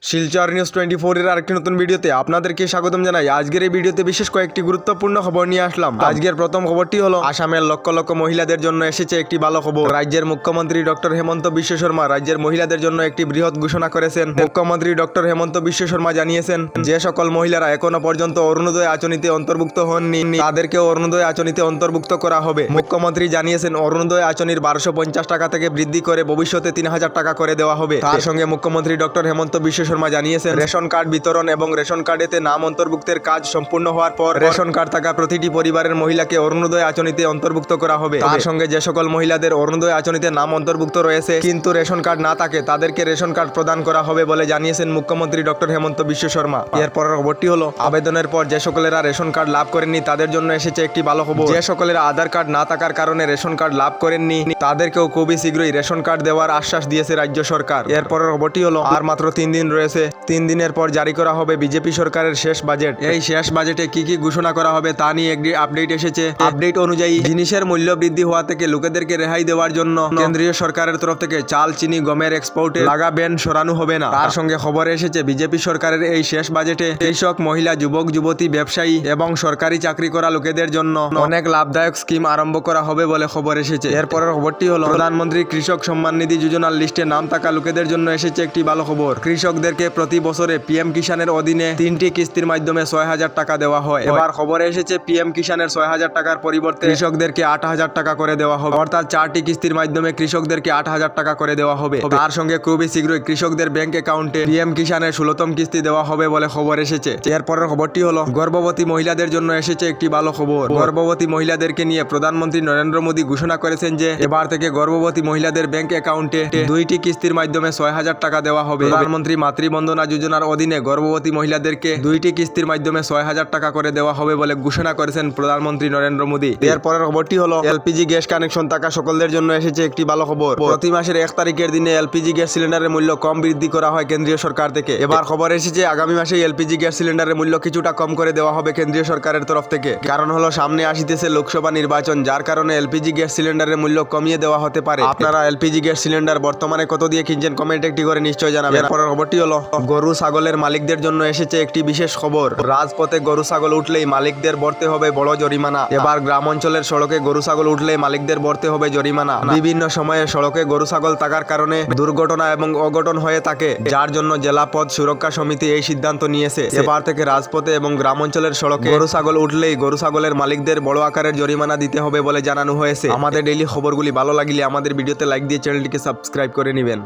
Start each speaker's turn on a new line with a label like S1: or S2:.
S1: Silchar news 24 এর আরেকটি নতুন ভিডিওতে আপনাদেরকে স্বাগতম জানাই। আজকের এই ভিডিওতে বিশেষ কয়েকটি গুরুত্বপূর্ণ খবর নিয়ে আসলাম। আজকের প্রথম খবরটি হলো আসামের লক্ষ লক্ষ মহিলাদের জন্য এসেছে একটি ভালো খবর। রাজ্যের মুখ্যমন্ত্রী ডক্টর হেমন্ত বিশ্ব শর্মা রাজ্যের মহিলাদের জন্য একটি বৃহৎ ঘোষণা করেছেন। মুখ্যমন্ত্রী ডক্টর হেমন্ত বিশ্ব শর্মা জানিয়েছেন যে সকল মহিলারা এখনো পর্যন্ত অরুণোদয় আঁচনিতে অন্তর্ভুক্ত হননি তাদেরকেও অরুণোদয় আঁচনিতে অন্তর্ভুক্ত করা হবে। মুখ্যমন্ত্রী জানিয়েছেন অরুণোদয় আঁচনির 1250 টাকা থেকে বৃদ্ধি করে ভবিষ্যতে 3000 টাকা করে দেওয়া হবে। তার সঙ্গে মুখ্যমন্ত্রী ডক্টর হেমন্ত বিশ্ব শর্মা জানিয়েছেন রেশন কার্ড বিতরণ এবং রেশন কার্ডেতে নাম অন্তর্ভুক্তের কাজ সম্পূর্ণ হওয়ার পর রেশন কার্ড থাকা প্রতিটি পরিবারের মহিলাকে অরুণোদয় আঁচনিতে অন্তর্ভুক্ত করা হবে। তার সঙ্গে যে সকল মহিলাদের অরুণোদয় আঁচনিতে নাম অন্তর্ভুক্ত রয়েছে কিন্তু রেশন কার্ড না থাকে তাদেরকে রেশন কার্ড প্রদান করা হবে বলে জানিয়েছেন মুখ্যমন্ত্রী ডক্টর হেমন্ত বিশ্ব শর্মা। এরপরের খবরটি হলো আবেদনের পর যে সকলেরা রেশন কার্ড লাভ করেননি তাদের জন্য এসেছে একটি ভালো খবর। যে সকলেরা আধার কার্ড না থাকার কারণে রেশন কার্ড লাভ করেননি তাদেরকেও খুবই শীঘ্রই রেশন কার্ড দেওয়ার আশ্বাস দিয়েছে রাজ্য সরকার। এরপরের খবরটি হলো আর মাত্র 3 দিন রয়েছে। 3 দিনের পর জারি করা হবে বিজেপি সরকারের শেষ বাজেট। এই শেষ বাজেটে কি কি ঘোষণা করা হবে তা নিয়ে একটি আপডেট এসেছে। আপডেট অনুযায়ী জিনিসের মূল্য বৃদ্ধি হওয়া থেকে লোকেদেরকে রেহাই দেওয়ার জন্য কেন্দ্রীয় সরকারের তরফ থেকে চাল, চিনি, গমের এক্সপোর্টে লাগা ব্যান সরানো হবে না। তার সঙ্গে খবর এসেছে বিজেপি সরকারের এই শেষ বাজেটে কৃষক, মহিলা, যুবক, যুবতী, ব্যবসায়ী এবং সরকারি চাকরি করা লোকেদের জন্য অনেক লাভদায়ক স্কিম আরম্ভ করা হবে বলে খবর এসেছে। এরপরের খবরটি হলো প্রধানমন্ত্রী কৃষক সম্মান নিধি যোজনার লিস্টে নাম থাকা লোকেদের জন্য এসেছে একটি ভালো খবর। কৃষকদেরকে প্রতি বছরে পিএম কিষানের অধীনে 3টি কিস্তির মাধ্যমে 6000 টাকা দেওয়া হয়। এবার খবরে এসেছে পিএম কিষানের 6000 টাকার পরিবর্তে কৃষকদেরকে 8000 টাকা করে দেওয়া হবে, অর্থাৎ 4টি কিস্তির মাধ্যমে কৃষকদেরকে 8000 টাকা করে দেওয়া হবে। তার সঙ্গে খুবই শীঘ্রই কৃষকদের ব্যাংক অ্যাকাউন্টে পিএম কিষানের 16তম কিস্তি দেওয়া হবে বলে খবর এসেছে। এরপরের খবরটি হলো গর্ভবতী মহিলাদের জন্য এসেছে একটি ভালো খবর। গর্ভবতী মহিলাদেরকে নিয়ে প্রধানমন্ত্রী নরেন্দ্র মোদী ঘোষণা করেছেন যে এবার থেকে গর্ভবতী মহিলাদের ব্যাংক অ্যাকাউন্টে 2টি কিস্তির মাধ্যমে 6000 টাকা দেওয়া হবে। প্রধানমন্ত্রী মাতৃবন্দনা যোজনার অধীনে গর্ভবতী মহিলাদেরকে 2টি কিস্তির মাধ্যমে 6000 টাকা করে দেওয়া হবে বলে ঘোষণা করেছেন প্রধানমন্ত্রী নরেন্দ্র মোদী। এরপরের খবরটি হলো এলপিজি গ্যাস কানেকশন থাকা সকলদের জন্য এসেছে একটি ভালো খবর। প্রতি মাসের 1 তারিখের দিনে এলপিজি গ্যাস সিলিন্ডারের মূল্য কম বৃদ্ধি করা হয় কেন্দ্রীয় সরকার থেকে। এবার খবর এসেছে আগামী মাসে এলপিজি গ্যাস সিলিন্ডারের মূল্য কিছুটা কম করে দেওয়া হবে কেন্দ্রীয় সরকারের তরফ থেকে। কারণ হলো সামনে আসিতেছে লোকসভা নির্বাচন, যার কারণে এলপিজি গ্যাস সিলিন্ডারের মূল্য কমিয়ে দেওয়া হতে পারে। আপনারা এলপিজি গ্যাস সিলিন্ডার বর্তমানে কত দিয়ে কিনছেন কমেন্ট একটি করে নিশ্চয় জানাবেন। এরপরের খবরটি হলো গরু ছাগলের মালিকদের জন্য এসেছে একটি বিশেষ খবর। রাজপথে গরু ছাগল উঠলেই মালিকদের ভরতে হবে বড় জরিমানা। এবার গ্রাম অঞ্চলের সড়কে গরু ছাগল উঠলেই মালিকদের ভরতে হবে জরিমানা। বিভিন্ন সময়ে সড়কে গরু ছাগল থাকার কারণে দুর্ঘটনা এবং অঘটন হয়ে থাকে, যার জন্য জেলা পথ সুরক্ষা সমিতি এই সিদ্ধান্ত নিয়েছে। এবার থেকে রাজপথে এবং গ্রাম অঞ্চলের সড়কে গরু ছাগল উঠলেই গরু ছাগলের মালিকদের বড় আকারের জরিমানা দিতে হবে বলে জানানো হয়েছে। আমাদের ডেইলি খবরগুলি ভালো লাগলে আমাদের ভিডিওতে লাইক দিয়ে চ্যানেলটিকে সাবস্ক্রাইব করে নেবেন।